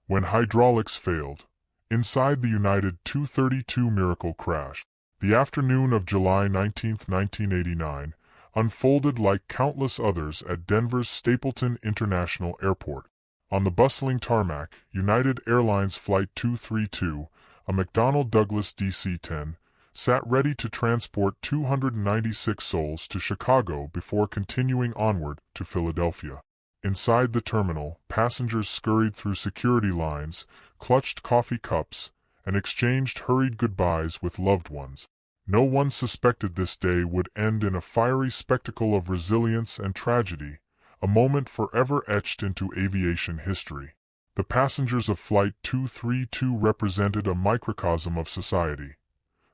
when hydraulics failed. Inside the United 232 Miracle crash, the afternoon of July 19, 1989, unfolded like countless others at Denver's Stapleton International Airport. On the bustling tarmac, United Airlines Flight 232, a McDonnell Douglas DC-10, sat ready to transport 296 souls to Chicago before continuing onward to Philadelphia. Inside the terminal, passengers scurried through security lines, clutched coffee cups, and exchanged hurried goodbyes with loved ones. No one suspected this day would end in a fiery spectacle of resilience and tragedy, a moment forever etched into aviation history. The passengers of Flight 232 represented a microcosm of society.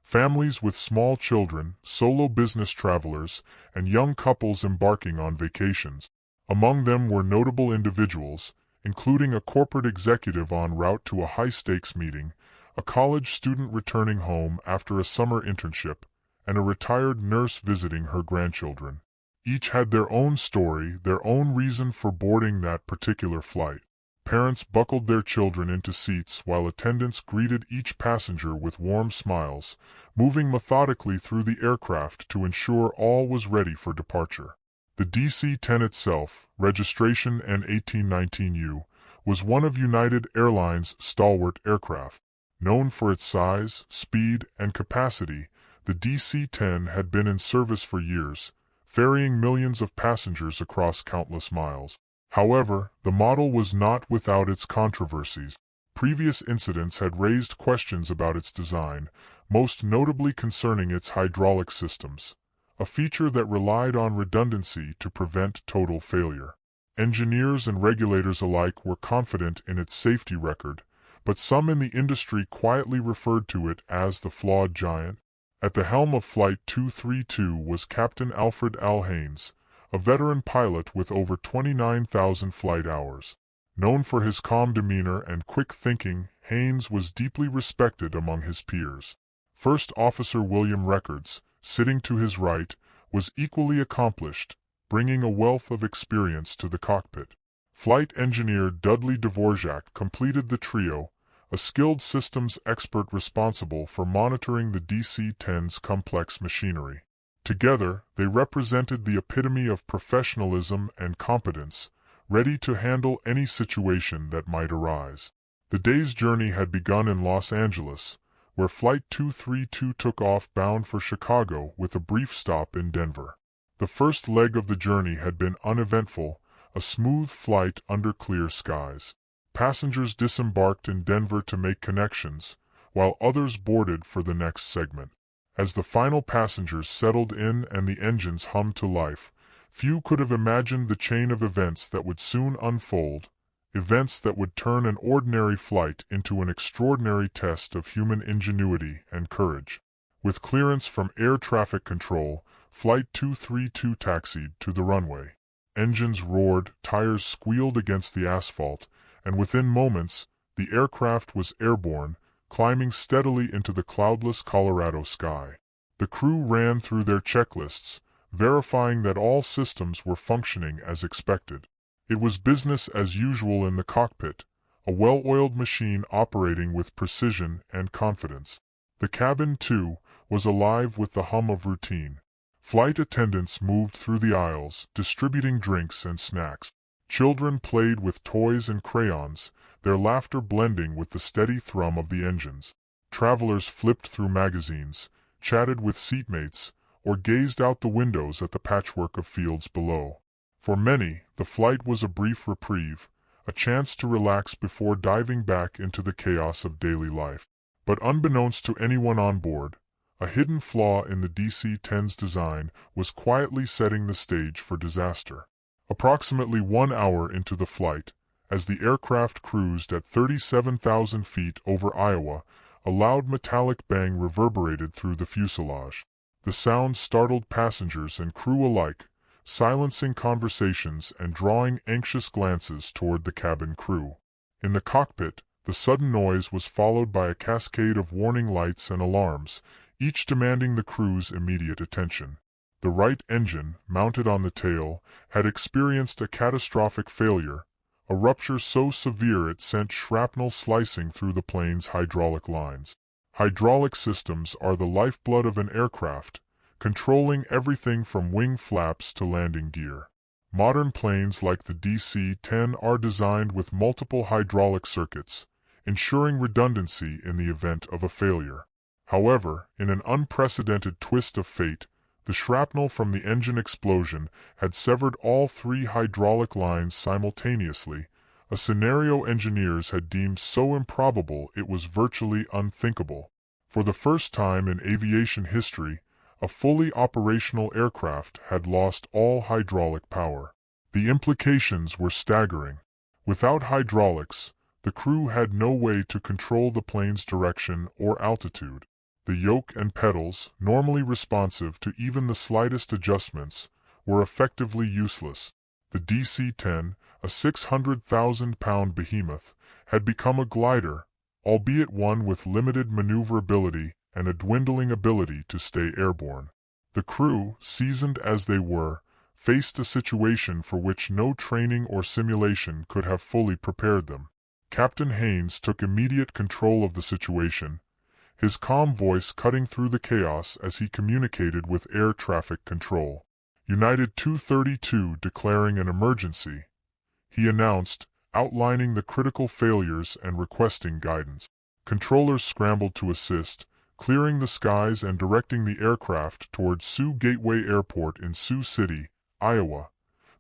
Families with small children, solo business travelers, and young couples embarking on vacations. Among them were notable individuals, including a corporate executive en route to a high-stakes meeting, a college student returning home after a summer internship, and a retired nurse visiting her grandchildren. Each had their own story, their own reason for boarding that particular flight. Parents buckled their children into seats while attendants greeted each passenger with warm smiles, moving methodically through the aircraft to ensure all was ready for departure. The DC-10 itself, registration N1819U, was one of United Airlines' stalwart aircraft. Known for its size, speed, and capacity, the DC-10 had been in service for years, ferrying millions of passengers across countless miles. However, the model was not without its controversies. Previous incidents had raised questions about its design, most notably concerning its hydraulic systems, a feature that relied on redundancy to prevent total failure. Engineers and regulators alike were confident in its safety record, but some in the industry quietly referred to it as the flawed giant. At the helm of Flight 232 was Captain Alfred L. Haynes, a veteran pilot with over 29,000 flight hours. Known for his calm demeanor and quick thinking, Haynes was deeply respected among his peers. First Officer William Records, sitting to his right, was equally accomplished, bringing a wealth of experience to the cockpit. Flight engineer Dudley Dvorak completed the trio, a skilled systems expert responsible for monitoring the DC-10's complex machinery. Together, they represented the epitome of professionalism and competence, ready to handle any situation that might arise. The day's journey had begun in Los Angeles, where Flight 232 took off bound for Chicago with a brief stop in Denver. The first leg of the journey had been uneventful, a smooth flight under clear skies. Passengers disembarked in Denver to make connections, while others boarded for the next segment. As the final passengers settled in and the engines hummed to life, few could have imagined the chain of events that would soon unfold, events that would turn an ordinary flight into an extraordinary test of human ingenuity and courage. With clearance from air traffic control, Flight 232 taxied to the runway. Engines roared, tires squealed against the asphalt, and within moments, the aircraft was airborne, climbing steadily into the cloudless Colorado sky. The crew ran through their checklists, verifying that all systems were functioning as expected. It was business as usual in the cockpit, a well-oiled machine operating with precision and confidence. The cabin, too, was alive with the hum of routine. Flight attendants moved through the aisles, distributing drinks and snacks. Children played with toys and crayons, their laughter blending with the steady thrum of the engines. Travelers flipped through magazines, chatted with seatmates, or gazed out the windows at the patchwork of fields below. For many, the flight was a brief reprieve, a chance to relax before diving back into the chaos of daily life. But unbeknownst to anyone on board, a hidden flaw in the DC-10's design was quietly setting the stage for disaster. Approximately 1 hour into the flight, as the aircraft cruised at 37,000 feet over Iowa, a loud metallic bang reverberated through the fuselage. The sound startled passengers and crew alike, silencing conversations and drawing anxious glances toward the cabin crew. In the cockpit, the sudden noise was followed by a cascade of warning lights and alarms, each demanding the crew's immediate attention. The right engine, mounted on the tail, had experienced a catastrophic failure, a rupture so severe it sent shrapnel slicing through the plane's hydraulic lines. Hydraulic systems are the lifeblood of an aircraft, controlling everything from wing flaps to landing gear. Modern planes like the DC-10 are designed with multiple hydraulic circuits, ensuring redundancy in the event of a failure. However, in an unprecedented twist of fate, the shrapnel from the engine explosion had severed all three hydraulic lines simultaneously, a scenario engineers had deemed so improbable it was virtually unthinkable. For the first time in aviation history, a fully operational aircraft had lost all hydraulic power. The implications were staggering. Without hydraulics, the crew had no way to control the plane's direction or altitude. The yoke and pedals, normally responsive to even the slightest adjustments, were effectively useless. The DC-10, a 600,000-pound behemoth, had become a glider, albeit one with limited maneuverability and a dwindling ability to stay airborne. The crew, seasoned as they were, faced a situation for which no training or simulation could have fully prepared them. Captain Haynes took immediate control of the situation, his calm voice cutting through the chaos as he communicated with air traffic control. United 232 declaring an emergency, he announced, outlining the critical failures and requesting guidance. Controllers scrambled to assist, clearing the skies and directing the aircraft toward Sioux Gateway Airport in Sioux City, Iowa,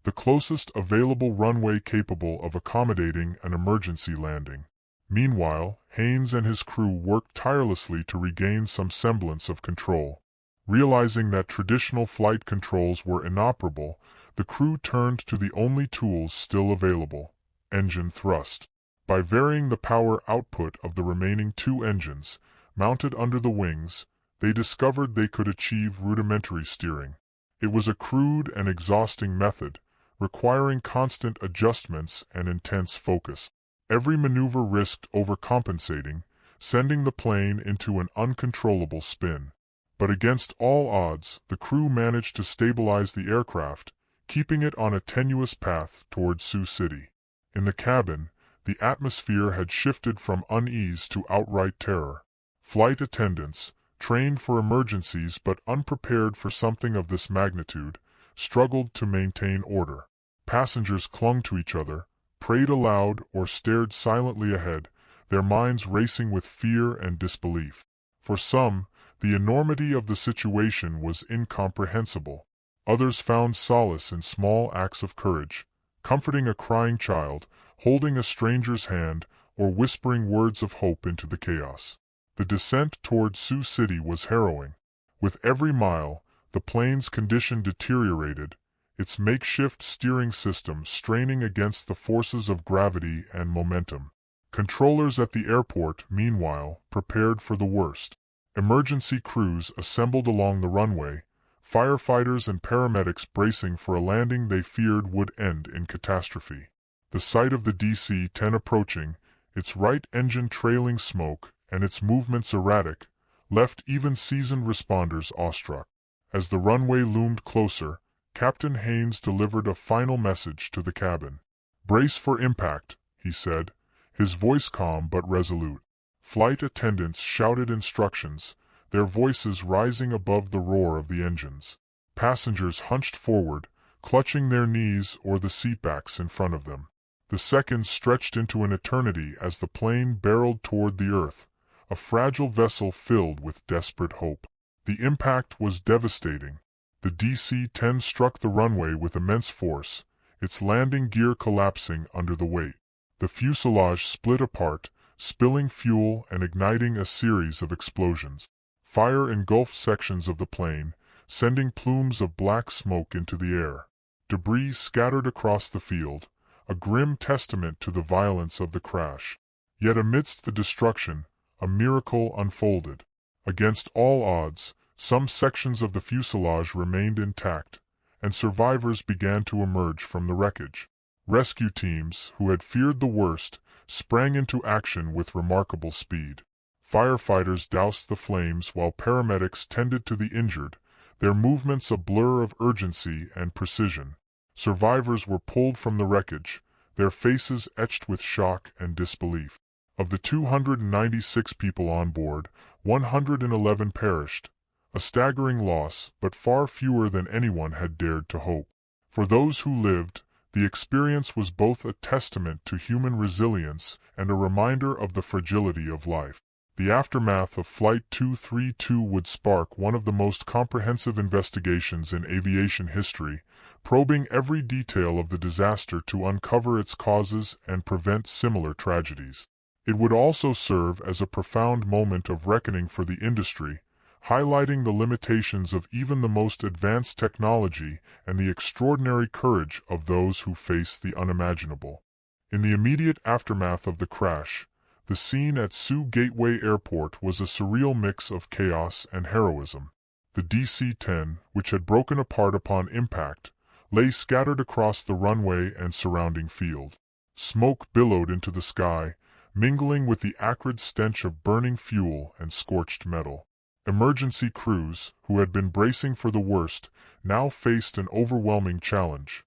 the closest available runway capable of accommodating an emergency landing. Meanwhile, Haynes and his crew worked tirelessly to regain some semblance of control. Realizing that traditional flight controls were inoperable, the crew turned to the only tools still available: engine thrust. By varying the power output of the remaining two engines, mounted under the wings, they discovered they could achieve rudimentary steering. It was a crude and exhausting method, requiring constant adjustments and intense focus. Every maneuver risked overcompensating, sending the plane into an uncontrollable spin. But against all odds, the crew managed to stabilize the aircraft, keeping it on a tenuous path toward Sioux City. In the cabin, the atmosphere had shifted from unease to outright terror. Flight attendants, trained for emergencies but unprepared for something of this magnitude, struggled to maintain order. Passengers clung to each other, prayed aloud, or stared silently ahead, their minds racing with fear and disbelief. For some, the enormity of the situation was incomprehensible. Others found solace in small acts of courage, comforting a crying child, holding a stranger's hand, or whispering words of hope into the chaos. The descent toward Sioux City was harrowing. With every mile, the plane's condition deteriorated, its makeshift steering system straining against the forces of gravity and momentum. Controllers at the airport, meanwhile, prepared for the worst. Emergency crews assembled along the runway, firefighters and paramedics bracing for a landing they feared would end in catastrophe. The sight of the DC-10 approaching, its right engine trailing smoke and its movements erratic, left even seasoned responders awestruck. As the runway loomed closer, Captain Haynes delivered a final message to the cabin. "Brace for impact," he said, his voice calm but resolute. Flight attendants shouted instructions, their voices rising above the roar of the engines. Passengers hunched forward, clutching their knees or the seatbacks in front of them. The seconds stretched into an eternity as the plane barreled toward the earth, a fragile vessel filled with desperate hope. The impact was devastating. The DC-10 struck the runway with immense force, its landing gear collapsing under the weight. The fuselage split apart, spilling fuel and igniting a series of explosions. Fire engulfed sections of the plane, sending plumes of black smoke into the air. Debris scattered across the field, a grim testament to the violence of the crash. Yet amidst the destruction, a miracle unfolded. Against all odds, some sections of the fuselage remained intact, and survivors began to emerge from the wreckage. Rescue teams, who had feared the worst, sprang into action with remarkable speed. Firefighters doused the flames while paramedics tended to the injured, their movements a blur of urgency and precision. Survivors were pulled from the wreckage, their faces etched with shock and disbelief. Of the 296 people on board, 111 perished, a staggering loss, but far fewer than anyone had dared to hope. For those who lived, the experience was both a testament to human resilience and a reminder of the fragility of life. The aftermath of Flight 232 would spark one of the most comprehensive investigations in aviation history, probing every detail of the disaster to uncover its causes and prevent similar tragedies. It would also serve as a profound moment of reckoning for the industry, highlighting the limitations of even the most advanced technology and the extraordinary courage of those who face the unimaginable. In the immediate aftermath of the crash, the scene at Sioux Gateway Airport was a surreal mix of chaos and heroism. The DC-10, which had broken apart upon impact, lay scattered across the runway and surrounding field. Smoke billowed into the sky, mingling with the acrid stench of burning fuel and scorched metal. Emergency crews, who had been bracing for the worst, now faced an overwhelming challenge: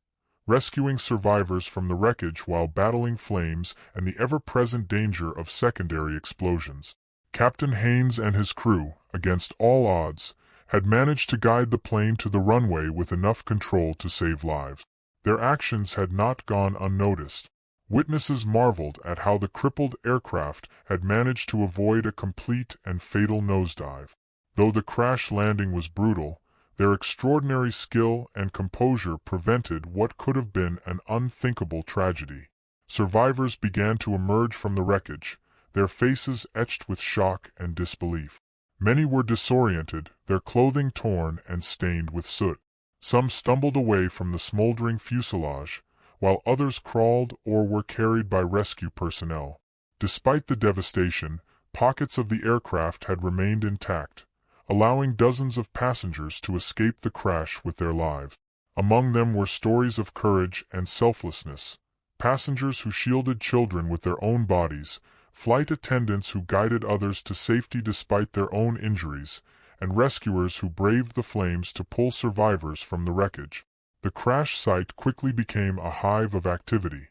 rescuing survivors from the wreckage while battling flames and the ever-present danger of secondary explosions. Captain Haynes and his crew, against all odds, had managed to guide the plane to the runway with enough control to save lives. Their actions had not gone unnoticed. Witnesses marveled at how the crippled aircraft had managed to avoid a complete and fatal nosedive. Though the crash landing was brutal, their extraordinary skill and composure prevented what could have been an unthinkable tragedy. Survivors began to emerge from the wreckage, their faces etched with shock and disbelief. Many were disoriented, their clothing torn and stained with soot. Some stumbled away from the smoldering fuselage, while others crawled or were carried by rescue personnel. Despite the devastation, pockets of the aircraft had remained intact, allowing dozens of passengers to escape the crash with their lives. Among them were stories of courage and selflessness: passengers who shielded children with their own bodies, flight attendants who guided others to safety despite their own injuries, and rescuers who braved the flames to pull survivors from the wreckage. The crash site quickly became a hive of activity.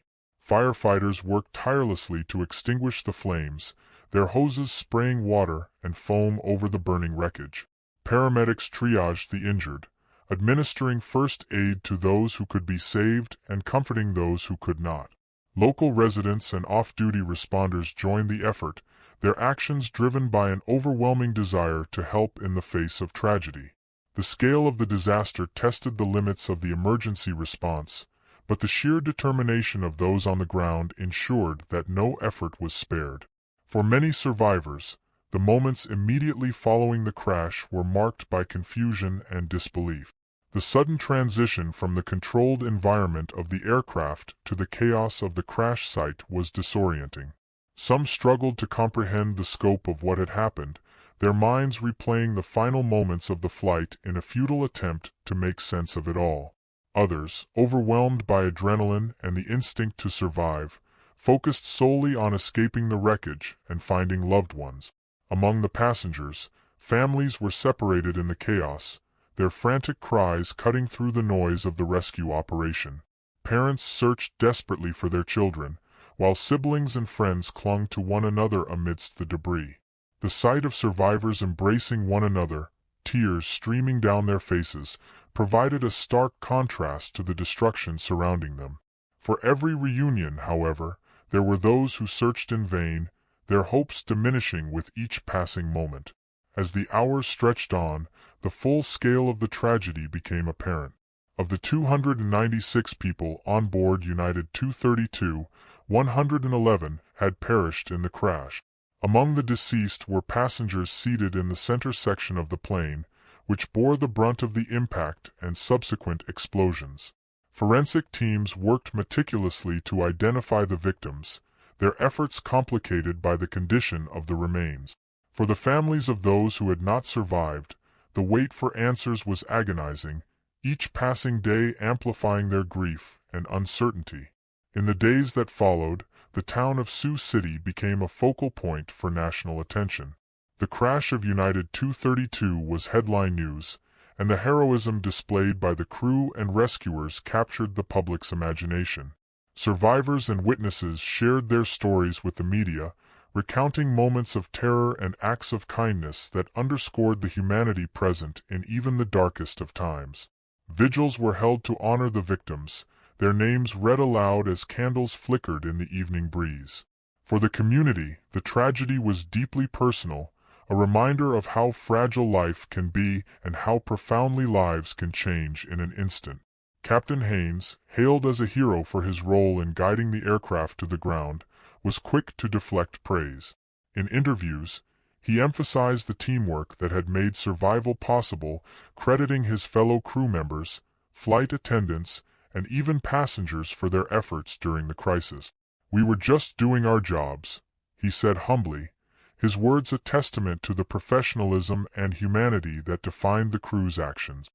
Firefighters worked tirelessly to extinguish the flames, their hoses spraying water and foam over the burning wreckage. Paramedics triaged the injured, administering first aid to those who could be saved and comforting those who could not. Local residents and off-duty responders joined the effort, their actions driven by an overwhelming desire to help in the face of tragedy. The scale of the disaster tested the limits of the emergency response, but the sheer determination of those on the ground ensured that no effort was spared. For many survivors, the moments immediately following the crash were marked by confusion and disbelief. The sudden transition from the controlled environment of the aircraft to the chaos of the crash site was disorienting. Some struggled to comprehend the scope of what had happened, their minds replaying the final moments of the flight in a futile attempt to make sense of it all. Others, overwhelmed by adrenaline and the instinct to survive, focused solely on escaping the wreckage and finding loved ones. Among the passengers, families were separated in the chaos, their frantic cries cutting through the noise of the rescue operation. Parents searched desperately for their children, while siblings and friends clung to one another amidst the debris. The sight of survivors embracing one another, tears streaming down their faces, provided a stark contrast to the destruction surrounding them. For every reunion, however, there were those who searched in vain, their hopes diminishing with each passing moment. As the hours stretched on, the full scale of the tragedy became apparent. Of the 296 people on board United 232, 111 had perished in the crash. Among the deceased were passengers seated in the center section of the plane, which bore the brunt of the impact and subsequent explosions. Forensic teams worked meticulously to identify the victims, their efforts complicated by the condition of the remains. For the families of those who had not survived, the wait for answers was agonizing, each passing day amplifying their grief and uncertainty. In the days that followed, the town of Sioux City became a focal point for national attention. The crash of United 232 was headline news, and the heroism displayed by the crew and rescuers captured the public's imagination. Survivors and witnesses shared their stories with the media, recounting moments of terror and acts of kindness that underscored the humanity present in even the darkest of times. Vigils were held to honor the victims, their names read aloud as candles flickered in the evening breeze. For the community, the tragedy was deeply personal, a reminder of how fragile life can be and how profoundly lives can change in an instant. Captain Haynes, hailed as a hero for his role in guiding the aircraft to the ground, was quick to deflect praise. In interviews, he emphasized the teamwork that had made survival possible, crediting his fellow crew members, flight attendants, and even passengers for their efforts during the crisis. "We were just doing our jobs," he said humbly, his words a testament to the professionalism and humanity that defined the crew's actions.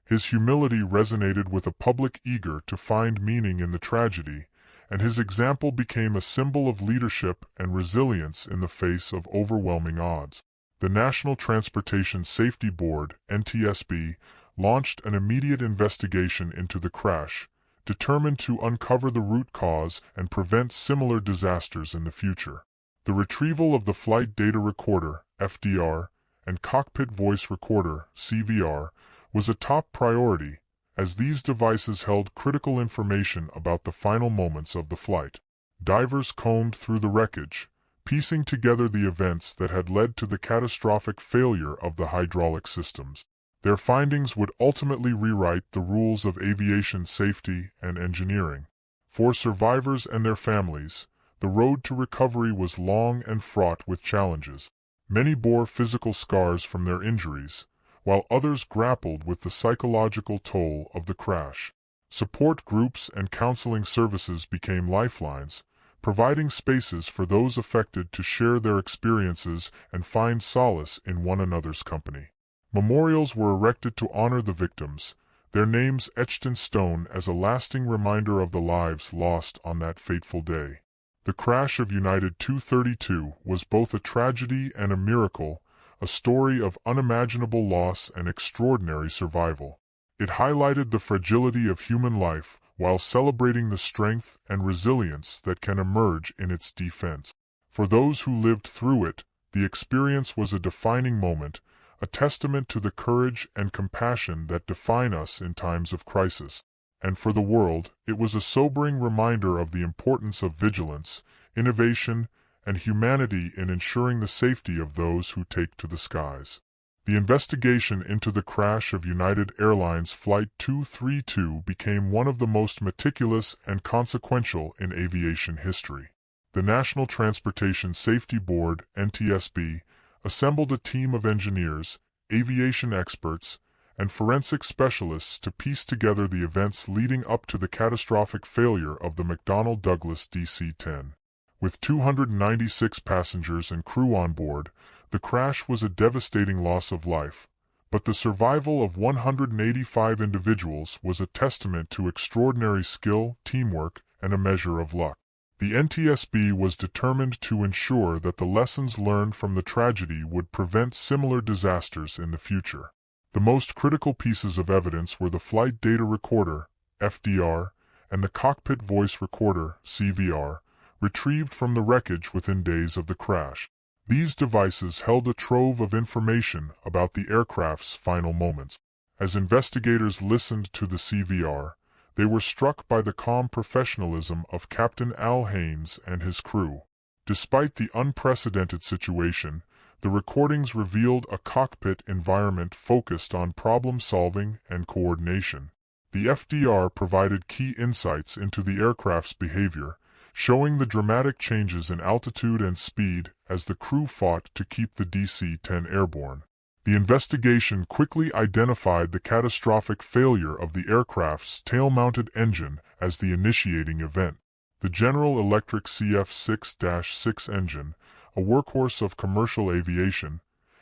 His humility resonated with a public eager to find meaning in the tragedy, and his example became a symbol of leadership and resilience in the face of overwhelming odds. The National Transportation Safety Board, NTSB, launched an immediate investigation into the crash, determined to uncover the root cause and prevent similar disasters in the future. The retrieval of the Flight Data Recorder, FDR, and Cockpit Voice Recorder, CVR, was a top priority, as these devices held critical information about the final moments of the flight. Divers combed through the wreckage, piecing together the events that had led to the catastrophic failure of the hydraulic systems. Their findings would ultimately rewrite the rules of aviation safety and engineering. For survivors and their families, the road to recovery was long and fraught with challenges. Many bore physical scars from their injuries, while others grappled with the psychological toll of the crash. Support groups and counseling services became lifelines, providing spaces for those affected to share their experiences and find solace in one another's company. Memorials were erected to honor the victims, their names etched in stone as a lasting reminder of the lives lost on that fateful day. The crash of United 232 was both a tragedy and a miracle, a story of unimaginable loss and extraordinary survival. It highlighted the fragility of human life while celebrating the strength and resilience that can emerge in its defense. For those who lived through it, the experience was a defining moment, a testament to the courage and compassion that define us in times of crisis. And for the world, it was a sobering reminder of the importance of vigilance, innovation, and humanity in ensuring the safety of those who take to the skies. The investigation into the crash of United Airlines Flight 232 became one of the most meticulous and consequential in aviation history. The National Transportation Safety Board, NTSB, assembled a team of engineers, aviation experts, and forensic specialists to piece together the events leading up to the catastrophic failure of the McDonnell Douglas DC-10. With 296 passengers and crew on board, the crash was a devastating loss of life, but the survival of 185 individuals was a testament to extraordinary skill, teamwork, and a measure of luck. The NTSB was determined to ensure that the lessons learned from the tragedy would prevent similar disasters in the future. The most critical pieces of evidence were the Flight Data Recorder, FDR, and the Cockpit Voice Recorder, CVR, retrieved from the wreckage within days of the crash. These devices held a trove of information about the aircraft's final moments. As investigators listened to the CVR, they were struck by the calm professionalism of Captain Al Haynes and his crew. Despite the unprecedented situation, the recordings revealed a cockpit environment focused on problem-solving and coordination. The FDR provided key insights into the aircraft's behavior, showing the dramatic changes in altitude and speed as the crew fought to keep the DC-10 airborne. The investigation quickly identified the catastrophic failure of the aircraft's tail-mounted engine as the initiating event. The General Electric CF6-6 engine, a workhorse of commercial aviation,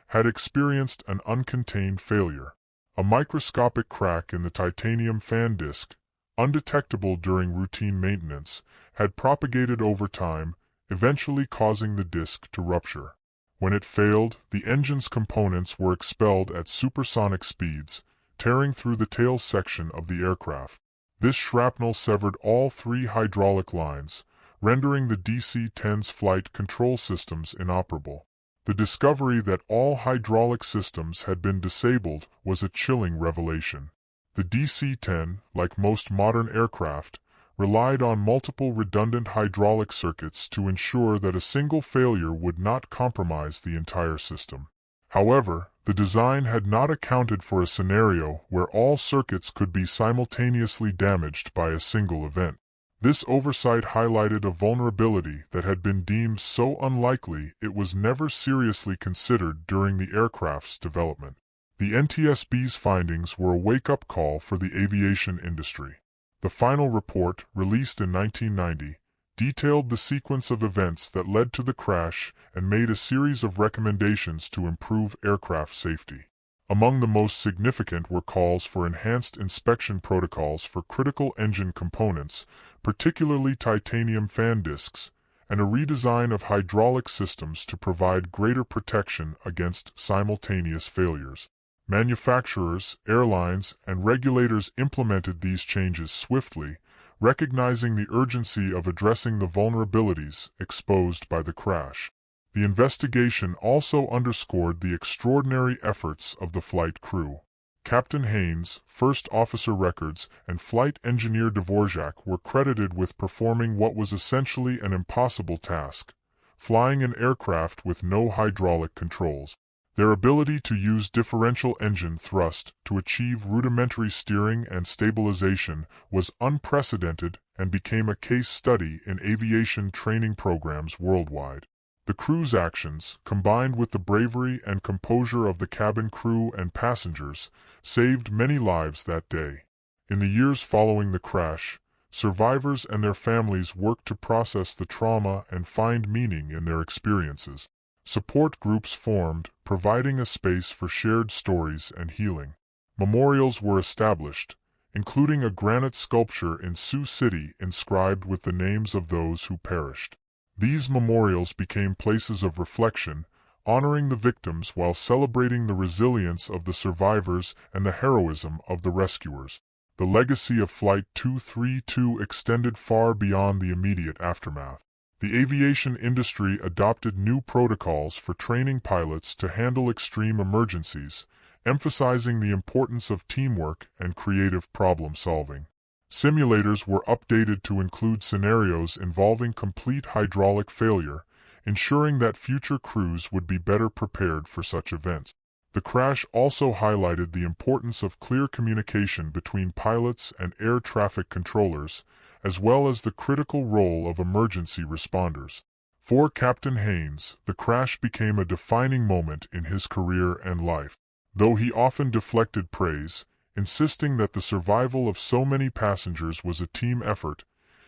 had experienced an uncontained failure. A microscopic crack in the titanium fan disc, undetectable during routine maintenance, had propagated over time, eventually causing the disc to rupture. When it failed, the engine's components were expelled at supersonic speeds, tearing through the tail section of the aircraft. This shrapnel severed all three hydraulic lines, rendering the DC-10's flight control systems inoperable. The discovery that all hydraulic systems had been disabled was a chilling revelation. The DC-10, like most modern aircraft, relied on multiple redundant hydraulic circuits to ensure that a single failure would not compromise the entire system. However, the design had not accounted for a scenario where all circuits could be simultaneously damaged by a single event. This oversight highlighted a vulnerability that had been deemed so unlikely it was never seriously considered during the aircraft's development. The NTSB's findings were a wake-up call for the aviation industry. The final report, released in 1990, detailed the sequence of events that led to the crash and made a series of recommendations to improve aircraft safety. Among the most significant were calls for enhanced inspection protocols for critical engine components, particularly titanium fan discs, and a redesign of hydraulic systems to provide greater protection against simultaneous failures. Manufacturers, airlines, and regulators implemented these changes swiftly, recognizing the urgency of addressing the vulnerabilities exposed by the crash. The investigation also underscored the extraordinary efforts of the flight crew. Captain Haynes, First Officer Records, and Flight Engineer Dvorak were credited with performing what was essentially an impossible task: flying an aircraft with no hydraulic controls. Their ability to use differential engine thrust to achieve rudimentary steering and stabilization was unprecedented and became a case study in aviation training programs worldwide. The crew's actions, combined with the bravery and composure of the cabin crew and passengers, saved many lives that day. In the years following the crash, survivors and their families worked to process the trauma and find meaning in their experiences. Support groups formed, providing a space for shared stories and healing. Memorials were established, including a granite sculpture in Sioux City inscribed with the names of those who perished. These memorials became places of reflection, honoring the victims while celebrating the resilience of the survivors and the heroism of the rescuers. The legacy of Flight 232 extended far beyond the immediate aftermath. The aviation industry adopted new protocols for training pilots to handle extreme emergencies, emphasizing the importance of teamwork and creative problem-solving. Simulators were updated to include scenarios involving complete hydraulic failure, ensuring that future crews would be better prepared for such events. The crash also highlighted the importance of clear communication between pilots and air traffic controllers, as well as the critical role of emergency responders. For Captain Haynes, the crash became a defining moment in his career and life. Though he often deflected praise, insisting that the survival of so many passengers was a team effort,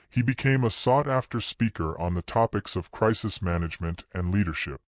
he became a sought-after speaker on the topics of crisis management and leadership.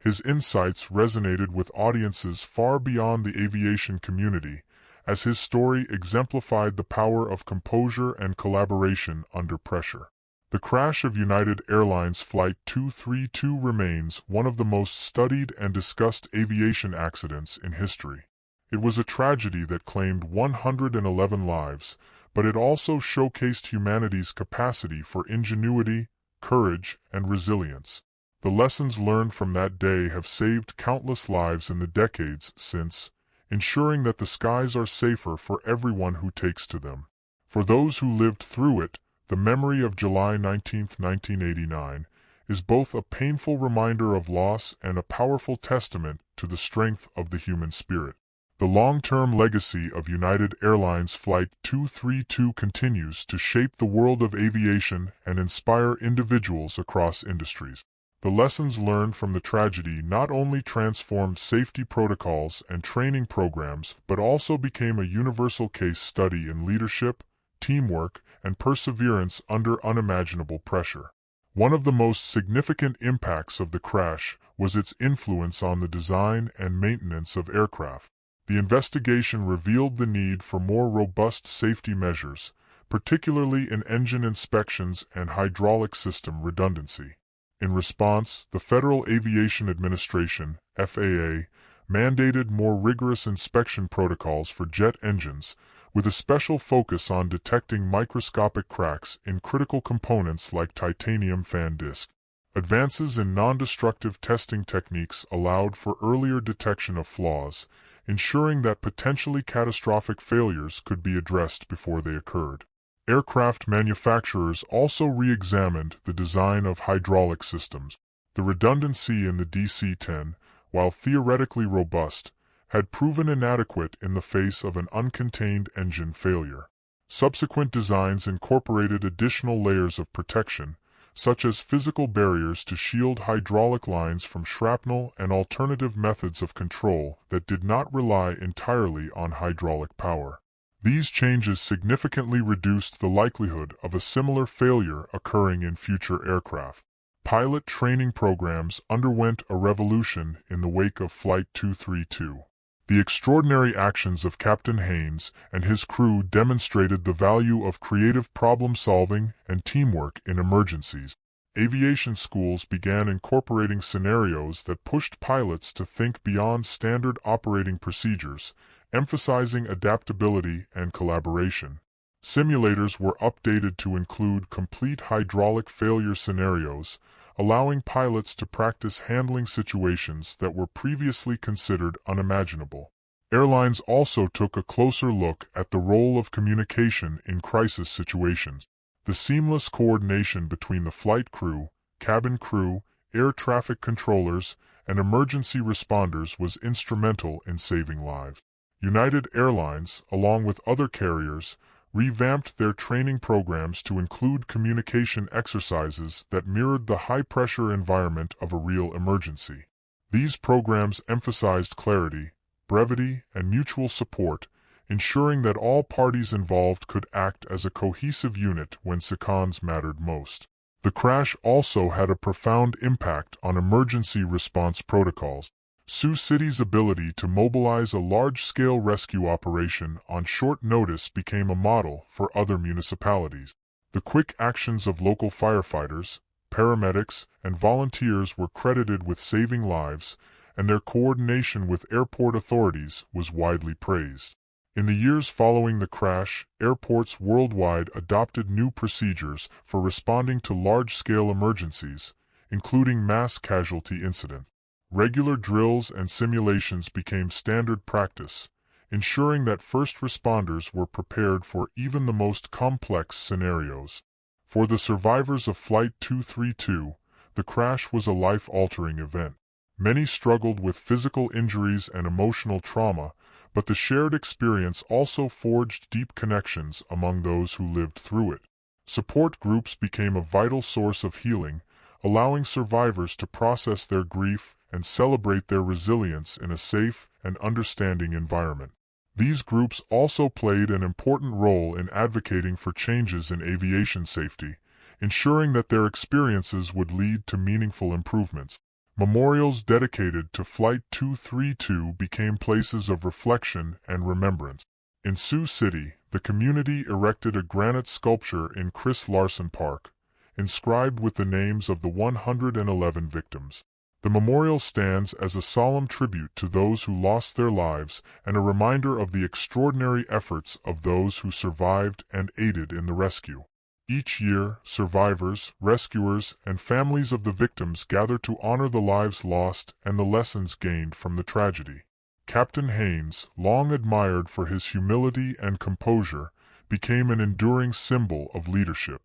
His insights resonated with audiences far beyond the aviation community, as his story exemplified the power of composure and collaboration under pressure. The crash of United Airlines Flight 232 remains one of the most studied and discussed aviation accidents in history. It was a tragedy that claimed 111 lives, but it also showcased humanity's capacity for ingenuity, courage, and resilience. The lessons learned from that day have saved countless lives in the decades since, ensuring that the skies are safer for everyone who takes to them. For those who lived through it, the memory of July 19, 1989, is both a painful reminder of loss and a powerful testament to the strength of the human spirit. The long-term legacy of United Airlines Flight 232 continues to shape the world of aviation and inspire individuals across industries. The lessons learned from the tragedy not only transformed safety protocols and training programs but also became a universal case study in leadership, teamwork, and perseverance under unimaginable pressure. One of the most significant impacts of the crash was its influence on the design and maintenance of aircraft. The investigation revealed the need for more robust safety measures, particularly in engine inspections and hydraulic system redundancy. In response, the Federal Aviation Administration, FAA, mandated more rigorous inspection protocols for jet engines, with a special focus on detecting microscopic cracks in critical components like titanium fan disc. Advances in non-destructive testing techniques allowed for earlier detection of flaws, ensuring that potentially catastrophic failures could be addressed before they occurred. Aircraft manufacturers also re-examined the design of hydraulic systems. The redundancy in the DC-10, while theoretically robust, had proven inadequate in the face of an uncontained engine failure. Subsequent designs incorporated additional layers of protection, such as physical barriers to shield hydraulic lines from shrapnel and alternative methods of control that did not rely entirely on hydraulic power. These changes significantly reduced the likelihood of a similar failure occurring in future aircraft. Pilot training programs underwent a revolution in the wake of Flight 232. The extraordinary actions of Captain Haynes and his crew demonstrated the value of creative problem-solving and teamwork in emergencies. Aviation schools began incorporating scenarios that pushed pilots to think beyond standard operating procedures, emphasizing adaptability and collaboration. Simulators were updated to include complete hydraulic failure scenarios, allowing pilots to practice handling situations that were previously considered unimaginable. Airlines also took a closer look at the role of communication in crisis situations. The seamless coordination between the flight crew, cabin crew, air traffic controllers, and emergency responders was instrumental in saving lives. United Airlines, along with other carriers, revamped their training programs to include communication exercises that mirrored the high-pressure environment of a real emergency. These programs emphasized clarity, brevity, and mutual support, ensuring that all parties involved could act as a cohesive unit when seconds mattered most. The crash also had a profound impact on emergency response protocols. Sioux City's ability to mobilize a large-scale rescue operation on short notice became a model for other municipalities. The quick actions of local firefighters, paramedics, and volunteers were credited with saving lives, and their coordination with airport authorities was widely praised. In the years following the crash, airports worldwide adopted new procedures for responding to large-scale emergencies, including mass casualty incidents. Regular drills and simulations became standard practice, ensuring that first responders were prepared for even the most complex scenarios. For the survivors of Flight 232, the crash was a life-altering event. Many struggled with physical injuries and emotional trauma, but the shared experience also forged deep connections among those who lived through it. Support groups became a vital source of healing, allowing survivors to process their grief and celebrate their resilience in a safe and understanding environment. These groups also played an important role in advocating for changes in aviation safety, ensuring that their experiences would lead to meaningful improvements. Memorials dedicated to Flight 232 became places of reflection and remembrance. In Sioux City, the community erected a granite sculpture in Chris Larson Park, inscribed with the names of the 111 victims. The memorial stands as a solemn tribute to those who lost their lives and a reminder of the extraordinary efforts of those who survived and aided in the rescue. Each year, survivors, rescuers, and families of the victims gather to honor the lives lost and the lessons gained from the tragedy. Captain Haynes, long admired for his humility and composure, became an enduring symbol of leadership.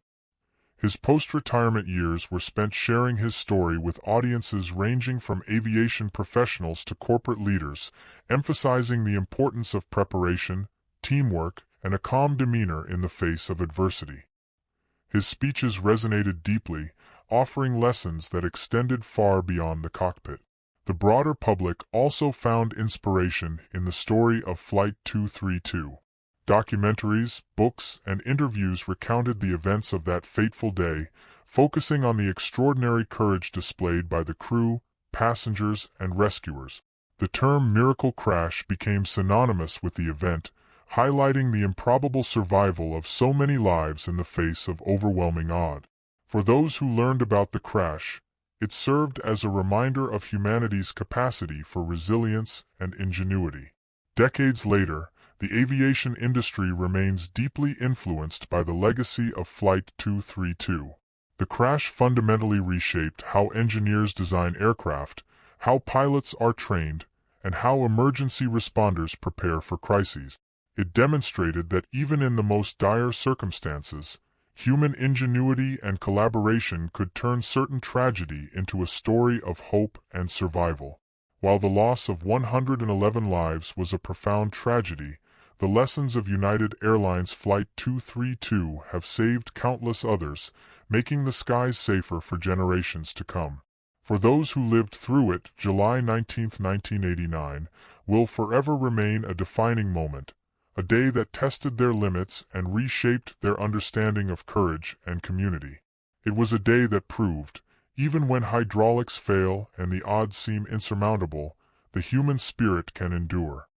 His post-retirement years were spent sharing his story with audiences ranging from aviation professionals to corporate leaders, emphasizing the importance of preparation, teamwork, and a calm demeanor in the face of adversity. His speeches resonated deeply, offering lessons that extended far beyond the cockpit. The broader public also found inspiration in the story of Flight 232. Documentaries, books, and interviews recounted the events of that fateful day, focusing on the extraordinary courage displayed by the crew, passengers, and rescuers. The term miracle crash became synonymous with the event, highlighting the improbable survival of so many lives in the face of overwhelming odds. For those who learned about the crash, it served as a reminder of humanity's capacity for resilience and ingenuity. Decades later, the aviation industry remains deeply influenced by the legacy of Flight 232. The crash fundamentally reshaped how engineers design aircraft, how pilots are trained, and how emergency responders prepare for crises. It demonstrated that even in the most dire circumstances, human ingenuity and collaboration could turn certain tragedy into a story of hope and survival. While the loss of 111 lives was a profound tragedy, the lessons of United Airlines Flight 232 have saved countless others, making the skies safer for generations to come. For those who lived through it, July 19, 1989, will forever remain a defining moment, a day that tested their limits and reshaped their understanding of courage and community. It was a day that proved, even when hydraulics fail and the odds seem insurmountable, the human spirit can endure.